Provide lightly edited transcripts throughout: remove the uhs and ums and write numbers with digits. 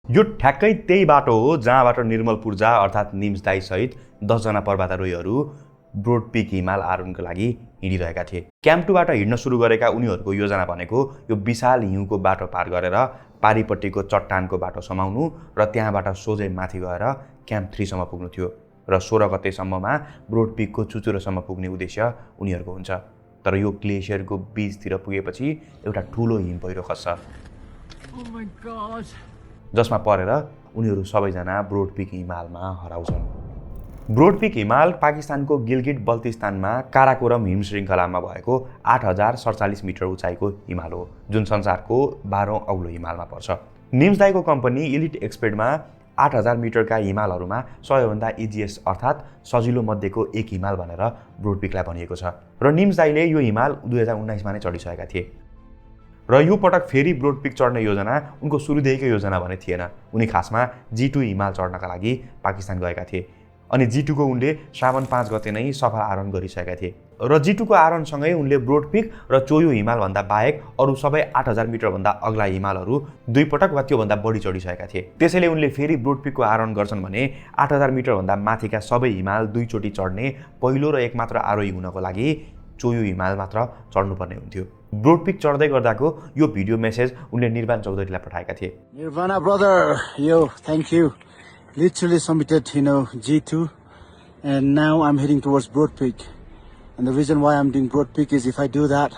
यो ठ्याक्कै त्यही बाटो हो जहाँबाट निर्मल पूर्जा अर्थात् निम्स दाई सहित 10 जना पर्वतारोहीहरू ब्रोड पिक हिमाल आरोहणको लागि हिँडिरहेका थिए। क्याम्प 2 बाट हिँड्न सुरु गरेका उनीहरूको योजना भनेको यो विशाल हिउँको बाटो पार गरेर पारिपट्टिको चट्टानको बाटो समाउनु र त्यहाँबाट सोझै माथि गएर क्याम्प 3 सम्म पुग्नु थियो र 16 गतेसम्ममा ब्रोड पिकको चुचुरोसम्म पुग्ने उद्देश्य उनीहरूको हुन्छ। तर यो ग्लेसियरको बीचतिर पुगेपछि एउटा ठुलो हिम पहिरो खस्छ जसमा परेर उनीहरू सबैजना ब्रोड पिक हिमालमा हराउँछन्। ब्रोड पिक हिमाल पाकिस्तानको गिलगिट बल्तिस्तानमा काराकोरम हिम श्रृङ्खलामा भएको 8047 मिटर उचाइको हिमाल हो, जुन संसारको 12औं अग्लो हिमालमा पर्छ। निम्स दाईको कम्पनी इलिट एक्सपेडमा 8000 मिटरका हिमालहरूमा सबैभन्दा इजिएस्ट अर्थात् सजिलो मध्येको एक हिमाल भनेर ब्रोड पिकलाई भनिएको छ र निम्स दाईले यो हिमाल 2019 मा नै चढिसकेका थिए। र यो पटक फेरि ब्रोड पिक चढ्ने योजना उनको सुरुदेखिकै योजना भने थिएन। उनी खासमा G2 हिमाल चढ्नका लागि पाकिस्तान गएका थिए अनि G2 को उनले श्रावण 5 गते नै सफल आरोहण गरिसकेका थिए र G2 को आरोहणसँगै उनले ब्रोड पिक र चोयु हिमालभन्दा बाहेक अरू सबै 8000 मिटरभन्दा अग्ला हिमालहरू 2 पटक वा त्योभन्दा बढी चढिसकेका थिए। त्यसैले उनले फेरि ब्रोड पिकको आरोहण गर्छन् भने 8000 मिटरभन्दा माथिका सबै हिमाल 2 चोटि चढ्ने पहिलो र एकमात्र आरोही हुनको लागि चोयु हिमाल मात्र चढ्नुपर्ने हुन्थ्यो। ब्रोड पिक चढ्दै गर्दाको यो भिडियो मेसेज उनले निर्वाण चौधरीलाई पठाएका थिए। Nirvana brother, yo, thank you. Literally submitted, G2, and now I'm heading towards Broad Peak. And the reason why I'm doing Broad Peak is if I do that,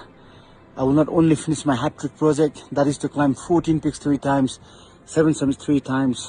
I will not only finish my hat-trick project, that is to climb 14 peaks 3 times, 7 summits 3 times,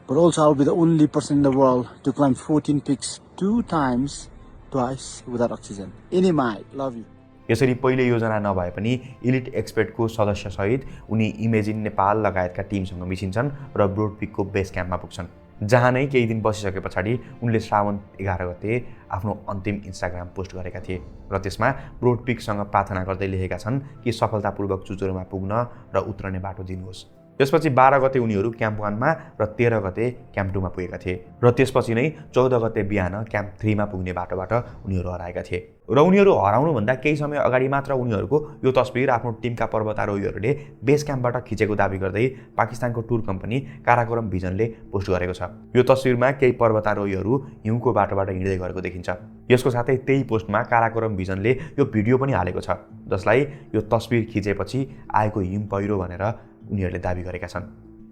but also I'll be the only person in the world to climb 14 peaks 2 times, twice without oxygen. Any might, love you. यसरी पहिले योजना नभए पनि elite एक्सपेर्टको सदस्यसहित उनी imagine Nepal लगायतका टिमसँग मिसिन्छन् र broad पिकको base क्याम्पमा पुग्छन्, जहाँ नै केही दिन बसिसके पछाडि उनले श्रावण 11 गते आफ्नो अन्तिम इन्स्टाग्राम पोस्ट गरेका थिए र त्यसमा ब्रोड पिकसँग प्रार्थना गर्दै लेखेका छन् कि सफलतापूर्वक चुचुरोमा पुग्न र उत्रने बाटो दिनुहोस्। त्यसपछि 12 गते उनीहरू क्याम्प 1 मा र 13 गते क्याम्प 2 मा पुगेका थिए र त्यसपछि नै 14 गते बिहान क्याम्प 3 मा पुग्ने बाटोबाट उनीहरू हराएका थिए र उनीहरू हराउनुभन्दा केही समय अगाडि मात्र उनीहरूको यो तस्बिर आफ्नो टिमका पर्वतारोहीहरूले बेस क्याम्पबाट खिचेको दाबी गर्दै पाकिस्तानको टुर कम्पनी काराकोरम भिजनले पोस्ट गरेको छ। यो तस्बिरमा केही पर्वतारोहीहरू हिउँको बाटोबाट हिँड्दै गरेको देखिन्छ। यसको साथै त्यही पोस्टमा काराकोरम भिजनले यो भिडियो पनि हालेको छ जसलाई यो तस्बिर खिचेपछि आएको हिम पहिरो भनेर उनीहरूले दाबी गरेका छन्।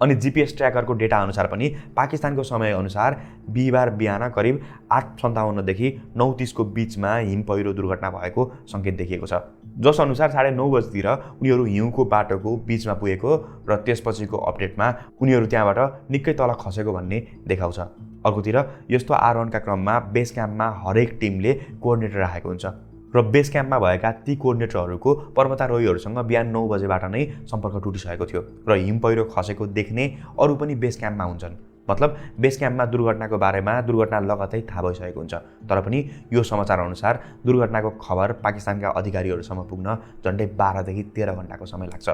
अनि जीपीएस ट्र्याकरको डेटा अनुसार पनि पाकिस्तानको समय अनुसार बिहिबार बिहान करिब 8:57 देखि 9:30 को बीचमा हिम पहिरो दुर्घटना भएको संकेत देखिएको छ, जस अनुसार 9:30 बजेतिर उनीहरू हिउँको बाटोको बीचमा पुगेको र त्यसपछिको अपडेटमा उनीहरू त्यहाँबाट निकै तल खसेको भन्ने देखाउँछ। अर्कोतिर यस्तो आरोहणका क्रममा बेस क्याम्पमा हरेक टिमले कोअर्डिनेटर राखेको हुन्छ र बेस क्याम्पमा भएका ती कोअर्डिनेटरहरूको पर्वतारोहीहरूसँग बिहान 9 बजेबाट नै सम्पर्क टुटिसकेको थियो र हिम पहिरो खसेको देख्ने अरू पनि बेस क्याम्पमा हुन्छन्। मतलब बेस क्याम्पमा दुर्घटनाको बारेमा दुर्घटना लगतै थाहा भइसकेको हुन्छ, तर पनि यो समाचार अनुसार दुर्घटनाको खबर पाकिस्तानका अधिकारीहरूसम्म पुग्न झन्डै 12 देखि 13 घण्टाको समय लाग्छ।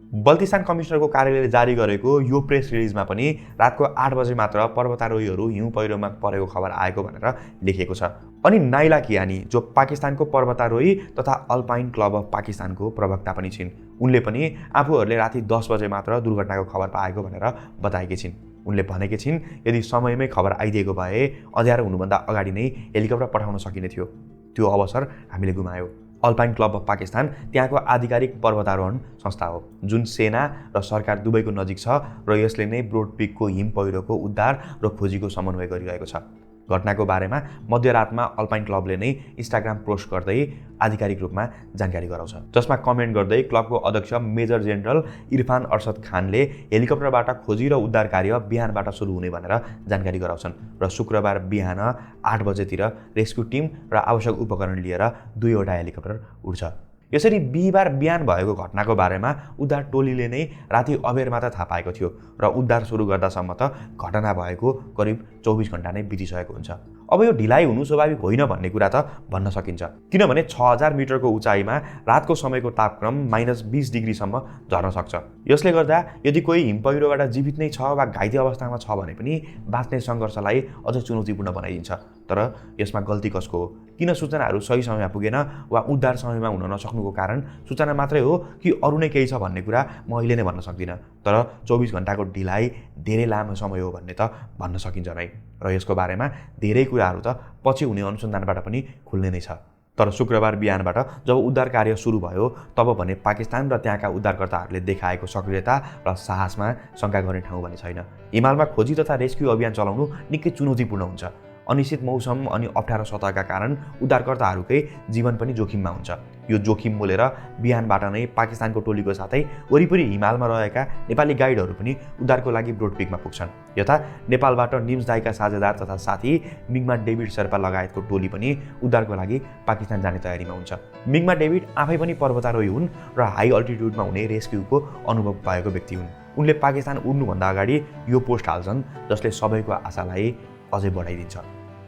बल्तिस्तान कमिसनरको कार्यालयले जारी गरेको यो प्रेस रिलिजमा पनि रातको 8 बजे मात्र पर्वतारोहीहरू हिउँ पहिरोमा परेको खबर आएको भनेर लेखिएको छ। अनि नाइला कियानी जो पाकिस्तानको पर्वतारोही तथा अल्पाइन क्लब अफ पाकिस्तानको प्रवक्ता पनि छिन्, उनले पनि आफूहरूले राति 10 बजे मात्र दुर्घटनाको खबर पाएको भनेर बताएकी छिन्। उनले भनेकी छिन् यदि समयमै खबर आइदिएको भए अँध्यारो हुनुभन्दा अगाडि नै हेलिकप्टर पठाउन सकिने थियो। त्यो अवसर हामीले गुमायौँ। अल्पाइन क्लब अफ पाकिस्तान त्यहाँको आधिकारिक पर्वतारोहण संस्था हो जुन सेना र सरकार दुवैको नजिक छ र यसले नै ब्रोड पिकको हिम पहिरोको उद्धार र खोजीको समन्वय गरिरहेको छ। घटनाको बारेमा मध्यरातमा अल्पाइन क्लबले नै इन्स्टाग्राम पोस्ट गर्दै आधिकारिक रूपमा जानकारी गराउँछ, जसमा कमेन्ट गर्दै क्लबको अध्यक्ष मेजर जेनरल इरफान अरसद खानले हेलिकप्टरबाट खोजी र उद्धार कार्य बिहानबाट सुरु हुने भनेर जानकारी गराउँछन् र शुक्रबार बिहान 8 बजेतिर रेस्क्यु टिम र आवश्यक उपकरण लिएर 2वटा हेलिकप्टर उड्छ। यसरी बिहिबार बिहान भएको घटनाको बारेमा उद्धार टोलीले नै राति अबेर मात्र थाहा पाएको थियो र उद्धार सुरु गर्दासम्म त घटना भएको करिब 24 घण्टा नै बितिसकेको हुन्छ। अब यो ढिलाइ हुनु स्वाभाविक होइन भन्ने कुरा त भन्न सकिन्छ, किनभने 6000 मिटरको उचाइमा रातको समयको तापक्रम -20 डिग्रीसम्म झर्न सक्छ। यसले गर्दा यदि कोही हिम पहिरोबाट जीवित नै छ वा घाइते अवस्थामा छ भने पनि बाँच्ने सङ्घर्षलाई अझ चुनौतीपूर्ण बनाइदिन्छ। तर यसमा गल्ती कसको हो? किन सूचनाहरू सही समयमा पुगेन वा उद्धार समयमा हुन नसक्नुको कारण सूचना मात्रै हो कि अरू नै केही छ भन्ने कुरा म अहिले नै भन्न सक्दिनँ। तर 24 घण्टाको ढिलाइ धेरै लामो समय हो भन्ने त भन्न सकिन्छ नै र यसको बारेमा धेरै कुराहरू त पछि हुने अनुसन्धानबाट पनि खुल्ने नै छ। तर शुक्रबार बिहानबाट जब उद्धार कार्य सुरु भयो तब भने पाकिस्तान र त्यहाँका उद्धारकर्ताहरूले देखाएको सक्रियता र साहसमा शङ्का गर्ने ठाउँ भने छैन। हिमालमा खोजी तथा रेस्क्यु अभियान चलाउनु निकै चुनौतीपूर्ण हुन्छ। अनिश्चित मौसम अनि अप्ठ्यारो सतहका कारण उद्धारकर्ताहरूकै जीवन पनि जोखिममा हुन्छ। यो जोखिम मोलेर बिहानबाट नै पाकिस्तानको टोलीको साथै वरिपरि हिमालमा रहेका नेपाली गाइडहरू पनि उद्धारको लागि ब्रोडपिकमा पुग्छन्। यता नेपालबाट निम्सदाईका साझेदार तथा साथी मिङमा डेभिड शेर्पा लगायतको टोली पनि उद्धारको लागि पाकिस्तान जाने तयारीमा हुन्छ। मिङमा डेभिड आफै पनि पर्वतारोही हुन् र हाई अल्टिट्युडमा हुने रेस्क्युको अनुभव भएको व्यक्ति हुन्। उनले पाकिस्तान उड्नुभन्दा अगाडि यो पोस्ट हाल्छन् जसले सबैको आशालाई अझै बढाइदिन्छ।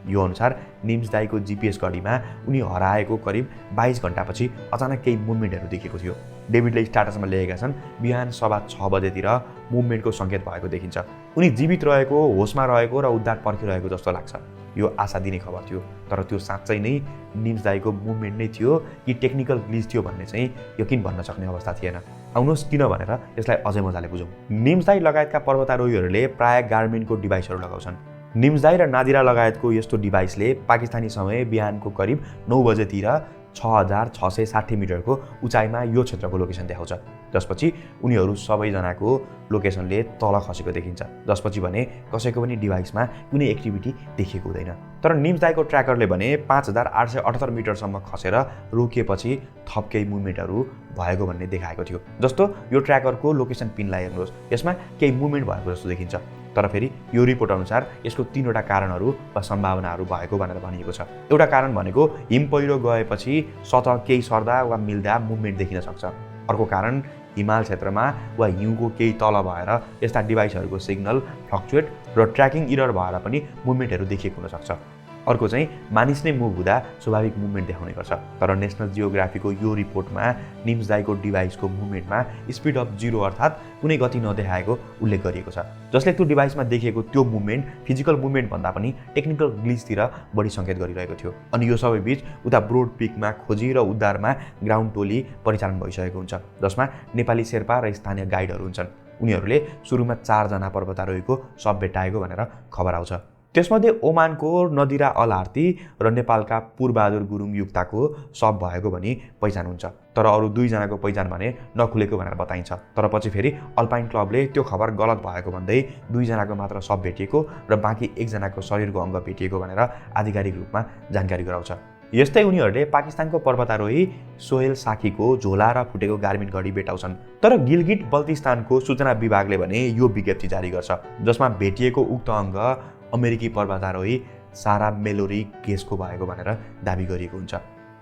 यो अनुसार निम्सदाईको GPS घडीमा उनी हराएको करिब 22 घण्टापछि अचानक केही मुभमेन्टहरू देखेको थियो। डेभिडले स्ट्याटसमा लेखेका छन्, बिहान 6:15 बजेतिर मुभमेन्टको सङ्केत भएको देखिन्छ। उनी जीवित रहेको, होसमा रहेको र उद्धार पर्खिरहेको जस्तो लाग्छ। यो आशा दिने खबर थियो, तर त्यो साँच्चै नै निम्सदाईको मुभमेन्ट नै थियो कि टेक्निकल ग्लिच थियो भन्ने चाहिँ यकिन भन्न सक्ने अवस्था थिएन। आउनुहोस् किन भनेर यसलाई अझै मजाले बुझौँ। निम्सदाई लगायतका पर्वतारोहीहरूले प्रायः गार्मिनको डिभाइसहरू लगाउँछन्। निम्सदाई र नादिरा लगायतको यस्तो डिभाइसले पाकिस्तानी समय बिहानको करिब 9 बजेतिर 6660 मिटरको उचाइमा यो क्षेत्रको लोकेसन देखाउँछ। त्यसपछि उनीहरू सबैजनाको लोकेसनले तल खसेको देखिन्छ। जसपछि भने कसैको पनि डिभाइसमा कुनै एक्टिभिटी देखिएको हुँदैन। तर निम्सदाईको ट्र्याकरले भने 5878 मिटरसम्म खसेर रोकिएपछि थप केही मुभमेन्टहरू भएको भन्ने देखाएको थियो। जस्तो यो ट्र्याकरको लोकेसन पिनलाई हेर्नुहोस्, यसमा केही मुभमेन्ट भएको जस्तो देखिन्छ। तर फेरि यो रिपोर्ट अनुसार यसको 3वटा कारणहरू वा सम्भावनाहरू भएको भनेर भनिएको छ। एउटा कारण भनेको हिम पहिरो गएपछि सतह केही सर्दा वा मिल्दा मुभमेन्ट देखिन सक्छ। अर्को कारण हिमाल क्षेत्रमा वा हिउँको केही तल भएर यस्ता डिभाइसहरूको सिग्नल फ्लक्चुएट र ट्र्याकिङ इरर भएर पनि मुभमेन्टहरू देखिएको हुनसक्छ। अर्को चाहिँ मानिस नै मुभ हुँदा स्वाभाविक मुभमेन्ट देखाउने गर्छ। तर नेसनल जियोग्राफीको यो रिपोर्टमा निम्सदाईको डिभाइसको मुभमेन्टमा स्पिड अफ 0 अर्थात् कुनै गति नदेखाएको उल्लेख गरिएको छ, जसले त्यो डिभाइसमा देखिएको त्यो मुभमेन्ट फिजिकल मुभमेन्ट भन्दा पनि टेक्निकल ग्लिचतिर बढी सङ्केत गरिरहेको थियो। अनि यो सबै बीच उता ब्रोड पिकमा खोजी र उद्धारमा ग्राउन्ड टोली परिचालन भइसकेको हुन्छ, जसमा नेपाली शेर्पा र स्थानीय गाइडहरू हुन्छन्। उनीहरूले सुरुमा 4 जना पर्वतारोहीको शव भेट्टाएको भनेर खबर आउँछ। त्यसमध्ये ओमानको नदिरा अल आर्ती र नेपालका पुरबहादुर गुरुङ युक्ताको शव भएको भनी पहिचान हुन्छ। तर अरू 2 जनाको पहिचान भने नखुलेको भनेर बताइन्छ। तर पछि फेरि अल्पाइन क्लबले त्यो खबर गलत भएको भन्दै 2 जनाको मात्र शव भेटिएको र बाँकी 1 जनाको शरीरको अङ्ग भेटिएको भनेर आधिकारिक रूपमा जानकारी गराउँछ। यस्तै उनीहरूले पाकिस्तानको पर्वतारोही सोहेल साखीको झोला र फुटेको गार्मिन घडी भेटाउँछन्। तर गिलगिट बल्तिस्तानको सूचना विभागले भने यो विज्ञप्ति जारी गर्छ, जसमा भेटिएको उक्त अङ्ग अमेरिकी पर्वतारोही सारा मेलोरी गेसको भएको भनेर दाबी गरिएको हुन्छ।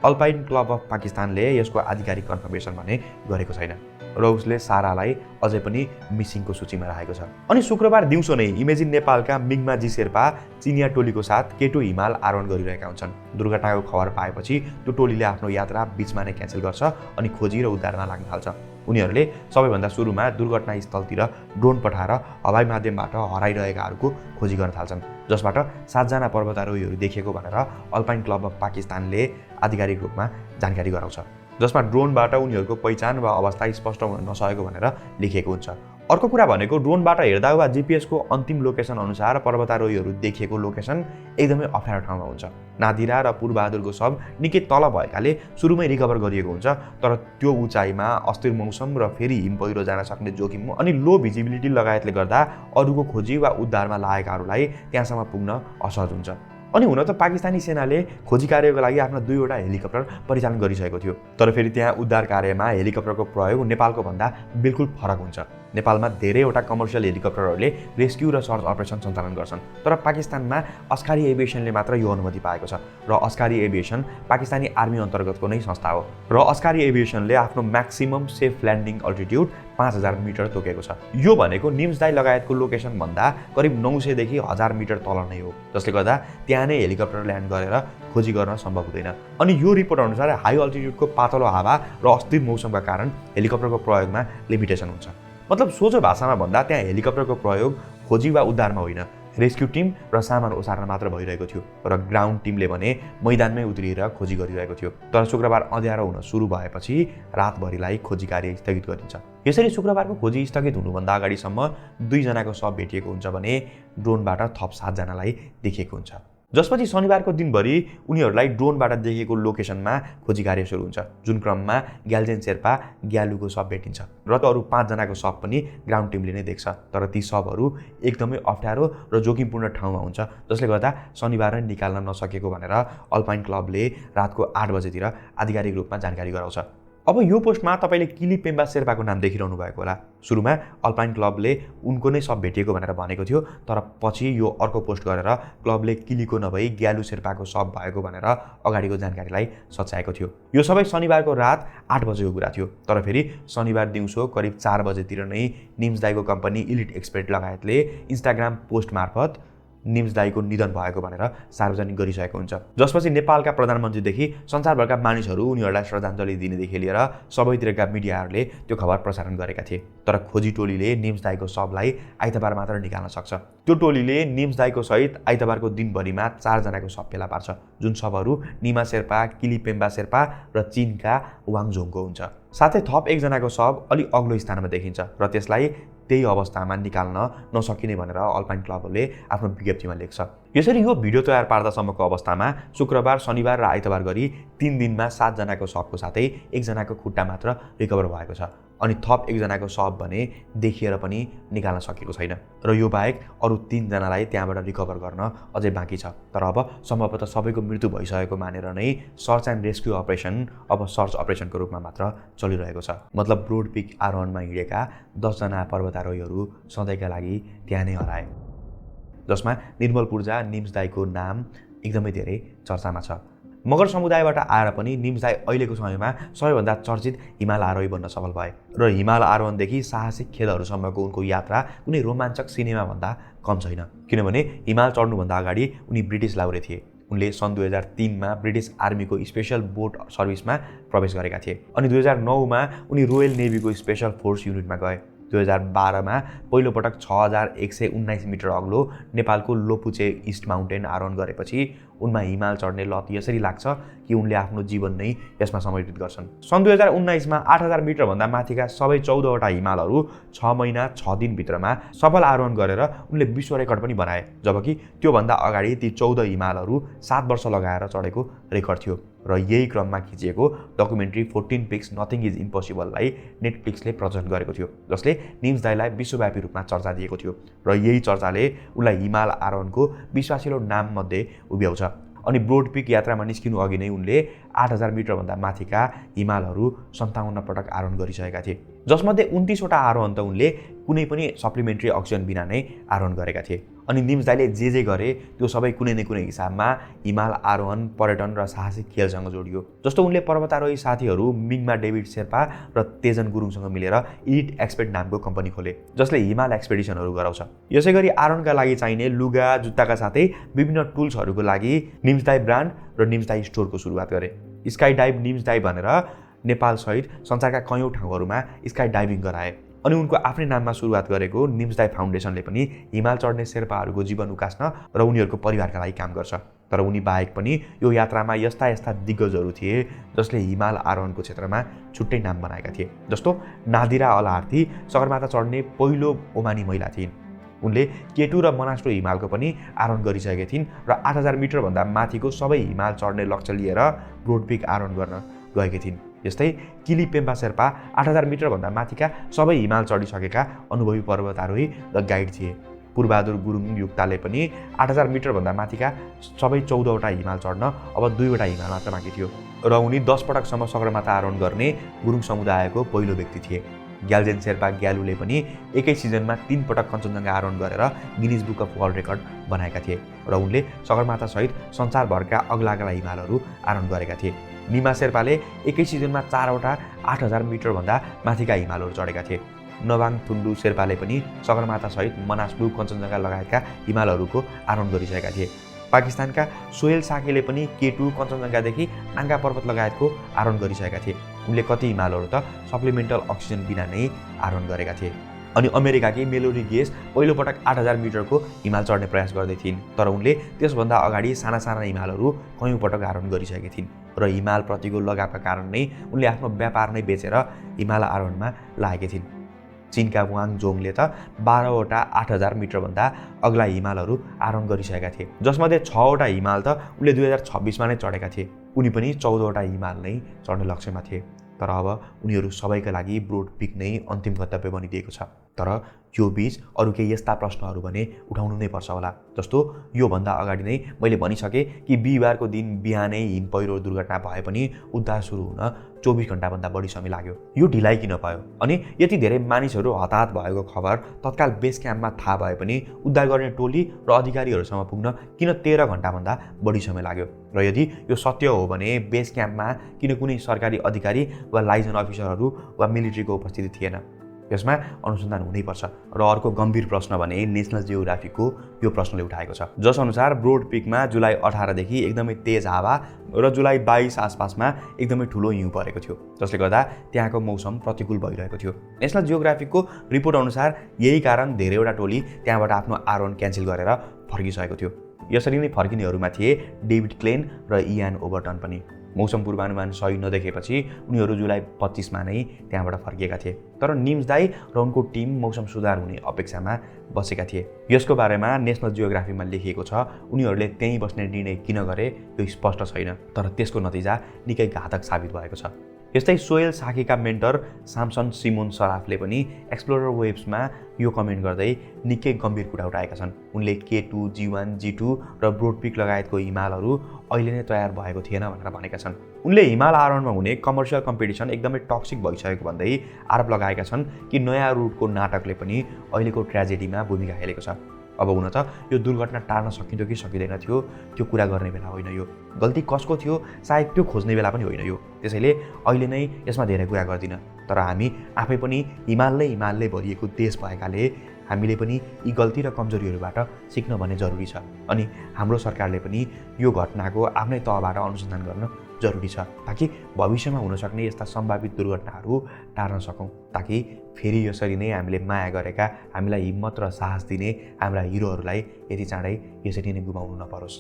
अल्पाइन क्लब अफ पाकिस्तानले यसको आधिकारिक कन्फर्मेसन भने गरेको छैन र उसले सारालाई अझै पनि मिसिङको सूचीमा राखेको छ। अनि शुक्रबार दिउँसो नै इमेजिन नेपालका मिङमा जी शेर्पा चिनिया टोलीको साथ केटो हिमाल आरोहण गरिरहेका हुन्छन्। दुर्घटनाको खबर पाएपछि त्यो टोलीले आफ्नो यात्रा बीचमा नै क्यान्सल गर्छ अनि खोजी र उद्धारमा लाग्न थाल्छ। उनीहरूले सबैभन्दा सुरुमा दुर्घटनास्थलतिर ड्रोन पठाएर हवाई माध्यमबाट हराइरहेकाहरूको खोजी गर्न थाल्छन्, जसबाट 7 जना पर्वतारोहीहरू देखिएको भनेर अल्पाइन क्लब अफ पाकिस्तानले आधिकारिक रूपमा जानकारी गराउँछ, जसमा ड्रोनबाट उनीहरूको पहिचान वा अवस्था स्पष्ट हुन नसकेको भनेर लेखिएको हुन्छ। अर्को कुरा भनेको ड्रोनबाट हेर्दा वा जिपिएसको अन्तिम लोकेसन अनुसार पर्वतारोहीहरू देखिएको लोकेसन एकदमै अप्ठ्यारो ठाउँमा हुन्छ। नादिरा र पुरबहादुरको शव निकै तल भएकाले सुरुमै रिकभर गरिएको हुन्छ, तर त्यो उचाइमा अस्थिर मौसम र फेरि हिम पहिरो जान सक्ने जोखिम अनि लो भिजिबिलिटी लगायतले गर्दा अरूको खोजी वा उद्धारमा लागेकाहरूलाई त्यहाँसम्म पुग्न असहज हुन्छ। अनि हुन त पाकिस्तानी सेनाले खोजी कार्यको लागि आफ्ना 2वटा हेलिकप्टर परिचालन गरिसकेको थियो। तर फेरि त्यहाँ उद्धार कार्यमा हेलिकप्टरको प्रयोग नेपालको भन्दा बिल्कुल फरक हुन्छ। नेपालमा धेरैवटा कमर्सियल हेलिकप्टरहरूले रेस्क्यु र सर्च अपरेसन सञ्चालन गर्छन्, तर पाकिस्तानमा अस्कारी एभिएसनले मात्र यो अनुमति पाएको छ र अस्कारी एभिएसन पाकिस्तानी आर्मी अन्तर्गतको नै संस्था हो र अस्कारी एभिएसनले आफ्नो maximum safe landing altitude 5000 metre तोकेको छ। यो भनेको निम्सदाई लगायतको लोकेसन भन्दा करिब 900 देखि 1000 मिटर तल नै हो, जसले गर्दा त्यहाँ नै हेलिकप्टर ल्यान्ड गरेर खोजी गर्न सम्भव हुँदैन। अनि यो रिपोर्ट अनुसार हाई अल्टिट्युडको पातलो हावा र अस्थिर मौसमका कारण हेलिकप्टरको प्रयोगमा लिमिटेसन हुन्छ। मतलब सोझो भाषामा भन्दा त्यहाँ हेलिकप्टरको प्रयोग खोजी वा उद्धारमा होइन, रेस्क्यु टिम र सामान ओसार्न मात्र भइरहेको थियो र ग्राउन्ड टिमले भने मैदानमै उत्रिएर खोजी गरिरहेको थियो। तर शुक्रबार अँध्यारो हुन सुरु भएपछि रातभरिलाई खोजी कार्य स्थगित गरिन्छ। यसरी शुक्रबारको खोजी स्थगित हुनुभन्दा अगाडिसम्म 2 जनाको शव भेटिएको हुन्छ भने ड्रोनबाट थप 7 जनालाई देखिएको हुन्छ। जसपछि शनिबारको दिनभरि उनीहरूलाई ड्रोनबाट देखेको लोकेसनमा खोजी कार्य सुरु हुन्छ, जुन क्रममा ग्याल्जेन शेर्पा ग्यालुको शव भेटिन्छ र अरू 5 जनाको शव पनि ग्राउन्ड टिमले नै देख्छ। तर ती शवहरू एकदमै अप्ठ्यारो र जोखिमपूर्ण ठाउँमा हुन्छ, जसले गर्दा शनिबार नै निकाल्न नसकेको भनेर अल्पाइन क्लबले रातको 8 बजेतिर आधिकारिक रूपमा जानकारी गराउँछ। अब यो पोस्टमा तपाईँले किली पेम्बा शेर्पाको नाम देखिरहनु भएको होला। सुरुमा अल्पाइन क्लबले उनको नै सब भेटिएको भनेर भनेको थियो, तर पछि यो अर्को पोस्ट गरेर क्लबले किलीको नभई ग्यालु शेर्पाको सब भएको भनेर अगाडिको जानकारीलाई सच्याएको थियो। यो सबै शनिबारको रात 8 बजेको कुरा थियो। तर फेरि शनिबार दिउँसो करिब 4 बजेतिर नै निम्सदाईको कम्पनी इलिट एक्सपेर्ट लगायतले इन्स्टाग्राम पोस्ट मार्फत निम्सदाईको निधन भएको भनेर सार्वजनिक गरिसकेको हुन्छ। जसपछि नेपालका प्रधानमन्त्रीदेखि संसारभरका मानिसहरू उनीहरूलाई श्रद्धाञ्जली दिनेदेखि लिएर सबैतिरका मिडियाहरूले त्यो खबर प्रसारण गरेका थिए। तर खोजी टोलीले निम्सदाईको शवलाई आइतबार मात्र निकाल्न सक्छ। त्यो टोलीले निम्सदाईको सहित आइतबारको दिनभरिमा 4 जनाको शव फेला पार्छ, जुन शवहरू निमा शेर्पा, किली पेम्बा शेर्पा र चीनका वाङझोङको हुन्छ। साथै थप 1 जनाको शव अलि अग्लो स्थानमा देखिन्छ र त्यसलाई त्यही अवस्थामा निकाल्न नसकिने भनेर अल्पाइन क्लबले आफ्नो विज्ञप्तिमा लेख्छ। यसरी यो भिडियो तयार पार्दासम्मको अवस्थामा शुक्रबार, शनिबार र आइतबार गरी 3 दिनमा 7 जनाको शवको साथै 1 जनाको खुट्टा मात्र रिकभर भएको छ। अनि थप 1 जनाको शव भने देखिएर पनि निकाल्न सकेको छैन र यो बाहेक अरू 3 जनालाई त्यहाँबाट रिकभर गर्न अझै बाँकी छ। तर अब सम्भवतः सबैको मृत्यु भइसकेको मानेर नै सर्च एन्ड रेस्क्यु अपरेसन अब सर्च अपरेसनको रूपमा मात्र चलिरहेको छ। मतलब ब्रोड पिक आरोहणमा हिँडेका 10 जना पर्वतारोहीहरू सधैँका लागि त्यहाँ नै हराए, जसमा निर्मल पूर्जा निम्सदाईको नाम एकदमै धेरै चर्चामा छ। मगर समुदायबाट आएर पनि निम्सदाई अहिलेको समयमा सबैभन्दा चर्चित हिमाल आरोही बन्न सफल भए र हिमाल आरोहणदेखि साहसिक खेलहरूसम्मको उनको यात्रा कुनै रोमाञ्चक सिनेमाभन्दा कम छैन। किनभने हिमाल चढ्नुभन्दा अगाडि उनी ब्रिटिस लाउरे थिए। उनले सन् 2003मा ब्रिटिस आर्मीको स्पेशल बोट सर्भिसमा प्रवेश गरेका थिए अनि 2009मा उनी रोयल नेभीको स्पेशल फोर्स युनिटमा गए। 2012मा पहिलोपटक 6119 मिटर अग्लो नेपालको लोपुचे इस्ट माउन्टेन आरोहण गरेपछि उनमा हिमाल चढ्ने लत यसरी लाग्छ कि उनले आफ्नो जीवन नै यसमा समर्पित गर्छन्। सन् 2019मा 8000 मिटरभन्दा माथिका सबै 14वटा हिमालहरू 6 महिना 6 दिनभित्रमा सफल आरोहण गरेर उनले विश्व रेकर्ड पनि बनाए, जबकि त्योभन्दा अगाडि ती 14 हिमालहरू 7 वर्ष लगाएर चढेको रेकर्ड थियो। र यही क्रममा खिचिएको डकुमेन्ट्री 14 पिक्स नथिङ इज इम्पोसिबललाई नेटफ्लिक्सले प्रदर्शन गरेको थियो, जसले निम्सदाईलाई विश्वव्यापी रूपमा चर्चा दिएको थियो र यही चर्चाले उनलाई हिमाल आरोहणको विश्वासिलो नाममध्ये उभ्याउँछ। अनि ब्रोड पिक यात्रामा निस्किनु अघि नै उनले 8000 मिटरभन्दा माथिका हिमालहरू 57 पटक आरोहण गरिसकेका थिए, जसमध्ये 29वटा आरोहण त उनले कुनै पनि सप्लिमेन्ट्री अक्सिजन बिना नै आरोहण गरेका थिए। अनि निम्सदाईले जे गरे त्यो सबै कुनै न कुनै हिसाबमा हिमाल आरोहण, पर्यटन र साहसिक खेलसँग जोडियो। जस्तो उनले पर्वतारोही साथीहरू मिङमा डेभिड शेर्पा र तेजन गुरुङसँग मिलेर इलिट एक्सपेर्ट नामको कम्पनी खोले, जसले हिमाल एक्सपेडिसनहरू गराउँछ। यसैगरी आरोहणका लागि चाहिने लुगा, जुत्ताका साथै विभिन्न टुल्सहरूको लागि निम्सदाई ब्रान्ड र निम्सदाई स्टोरको सुरुवात गरे। स्काई डाइभ निम्सदाई भनेर नेपालसहित संसारका कयौँ ठाउँहरूमा स्काई डाइभिङ गराए। अनि उनको आफ्नै नाममा सुरुवात गरेको निम्सदाई फाउन्डेसनले पनि हिमाल चढ्ने शेर्पाहरूको जीवन उकास्न र उनीहरूको परिवारका लागि काम गर्छ। तर उनी बाहेक पनि यो यात्रामा यस्ता दिग्गजहरू थिए जसले हिमाल आरोहणको क्षेत्रमा छुट्टै नाम बनाएका थिए। जस्तो नादिरा अलार्थी सगरमाथा चढ्ने पहिलो ओमानी महिला थिइन्। उनले केटु र मनास्ट्रो हिमालको पनि आरोहण गरिसकेकी थिइन् र 8000 मिटरभन्दा माथिको सबै हिमाल चढ्ने लक्ष्य लिएर ब्रोड पिक आरोहण गर्न गएकी थिइन्। यस्तै किली पेम्बा शेर्पा 8000 मिटरभन्दा माथिका सबै हिमाल चढिसकेका अनुभवी पर्वतारोही र गाइड थिए। पूर्वबहादुर गुरुङ युक्ताले पनि 8000 मिटरभन्दा माथिका सबै 14वटा हिमाल चढ्न अब 2वटा हिमाल मात्र बाँकी थियो र उनी 10 पटकसम्म सगरमाथा आरोहण गर्ने गुरुङ समुदायको पहिलो व्यक्ति थिए। ग्याल्जेन शेर्पा ग्यालुले पनि एकै सिजनमा 3 पटक कञ्चनजङ्घा आरोहण गरेर Guinness book of world record बनाएका थिए र उनले सगरमाथा सहित संसारभरका अग्ला हिमालहरू आरोहण गरेका थिए। निमा शेर्पाले एकै सिजनमा 4वटा 8000 मिटरभन्दा माथिका हिमालहरू चढेका थिए। नवाङ थुन्डु शेर्पाले पनि सगरमाथा सहित मनास्लु, कञ्चनजङ्घा लगायतका हिमालहरूको आरोहण गरिसकेका थिए। पाकिस्तानका सोहेल साकेले पनि केटु, कञ्चनजङ्घादेखि नाङ्गा पर्वत लगायतको आरोहण गरिसकेका थिए। उनले कति हिमालहरू त सप्लिमेन्टल अक्सिजन बिना नै आरोहण गरेका थिए। अनि अमेरिकाकी मेलोडी गेस पहिलोपटक 8000 मिटरको हिमाल चढ्ने प्रयास गर्दै थिइन्, तर उनले त्यसभन्दा अगाडि साना साना हिमालहरू कयौँ पटक आरोहण गरिसकेकी थिइन् र हिमालप्रतिको लगावका कारण नै उनले आफ्नो व्यापार नै बेचेर हिमाल आरोहणमा लागेकी थिइन्। चीनका वाङ जोङले त 12वटा 8000 मिटरभन्दा अग्ला हिमालहरू आरोहण गरिसकेका थिए, जसमध्ये 6वटा हिमाल त उनले 2026मा नै चढेका थिए। उनी पनि 14वटा हिमाल नै चढ्ने लक्ष्यमा थिए। तर अब उनीहरू सबैका लागि ब्रोड पिक नै अन्तिम गन्तव्य बनिदिएको छ। तर यो बीच अरू केही यस्ता प्रश्नहरू भने उठाउनु नै पर्छ होला। जस्तो योभन्दा अगाडि नै मैले भनिसकेँ कि बिहिबारको दिन बिहानै हिम पहिरो दुर्घटना भए पनि उद्धार सुरु हुन 24 घण्टाभन्दा बढी समय लाग्यो। यो ढिलाइ किन भयो? अनि यति धेरै मानिसहरू हताहत भएको खबर तत्काल बेस क्याम्पमा थाहा भए पनि उद्धार गर्ने टोली र अधिकारीहरूसम्म पुग्न किन 13 घण्टाभन्दा बढी समय लाग्यो? र यदि यो सत्य हो भने बेस क्याम्पमा किन कुनै सरकारी अधिकारी वा लाइजन अफिसरहरू वा मिलिट्रीको उपस्थिति थिएन? यसमा अनुसन्धान हुनैपर्छ। र अर्को गम्भीर प्रश्न भने नेसनल जियोग्राफीको यो प्रश्नले उठाएको छ, जसअनुसार ब्रोड पिकमा जुलाई 18 देखि एकदमै तेज हावा र जुलाई 22 आसपासमा एकदमै ठुलो हिउँ परेको थियो, जसले गर्दा त्यहाँको मौसम प्रतिकूल भइरहेको थियो। नेसनल जियोग्राफीको रिपोर्ट अनुसार यही कारण धेरैवटा टोली त्यहाँबाट आफ्नो आरोहण क्यान्सल गरेर फर्किसकेको थियो। यसरी नै फर्किनेहरूमा थिए डेभिड क्लेन र इयान ओभरटन पनि। मौसम पूर्वानुमान सही नदेखेपछि उनीहरू जुलाई 25मा नै त्यहाँबाट फर्किएका थिए। तर निम्स दाई र उनको टिम मौसम सुधार हुने अपेक्षामा बसेका थिए। यसको बारेमा नेसनल जियोग्राफीमा लेखिएको छ, उनीहरूले त्यहीँ बस्ने निर्णय किन गरे यो स्पष्ट छैन, तर त्यसको नतिजा निकै घातक साबित भएको छ। यस्तै सोयल साखीका मेन्टर सामसन सिमोन सराफले पनि एक्सप्लोरर वेब्समा यो कमेन्ट गर्दै निकै गम्भीर कुरा उठाएका छन्। उनले K2, G1, G2 र ब्रोड पिक लगायतको हिमालहरू अहिले नै तयार भएको थिएन भनेर भनेका छन्। उनले हिमाल आरोहणमा हुने कमर्सियल कम्पिटिसन एकदमै टक्सिक भइसकेको भन्दै आरोप लगाएका छन् कि नयाँ रुटको नाटकले पनि अहिलेको ट्रेजेडीमा भूमिका खेलेको छ। अब हुन त यो दुर्घटना टार्न सकिन्थ्यो कि सकिँदैन थियो त्यो कुरा गर्ने बेला होइन यो। गल्ती कसको थियो सायद त्यो खोज्ने बेला पनि होइन यो। त्यसैले अहिले नै यसमा धेरै कुरा गर्दिनँ। तर हामी आफै पनि हिमालले भरिएको देश भएकाले हामीले पनि यी गल्ती र कमजोरीहरूबाट सिक्न भन्ने जरुरी छ। अनि हाम्रो सरकारले पनि यो घटनाको आफ्नै तहबाट अनुसन्धान गर्न जरुरी छ, ताकि भविष्यमा हुन सक्ने यस्ता सम्भावित दुर्घटनाहरू टार्न सकौँ, ताकि फेरि यसरी नै हामीले माया गरेका, हामीलाई हिम्मत र साहस दिने हाम्रा हिरोहरूलाई यति चाँडै यसरी नै गुमाउनु नपरोस्।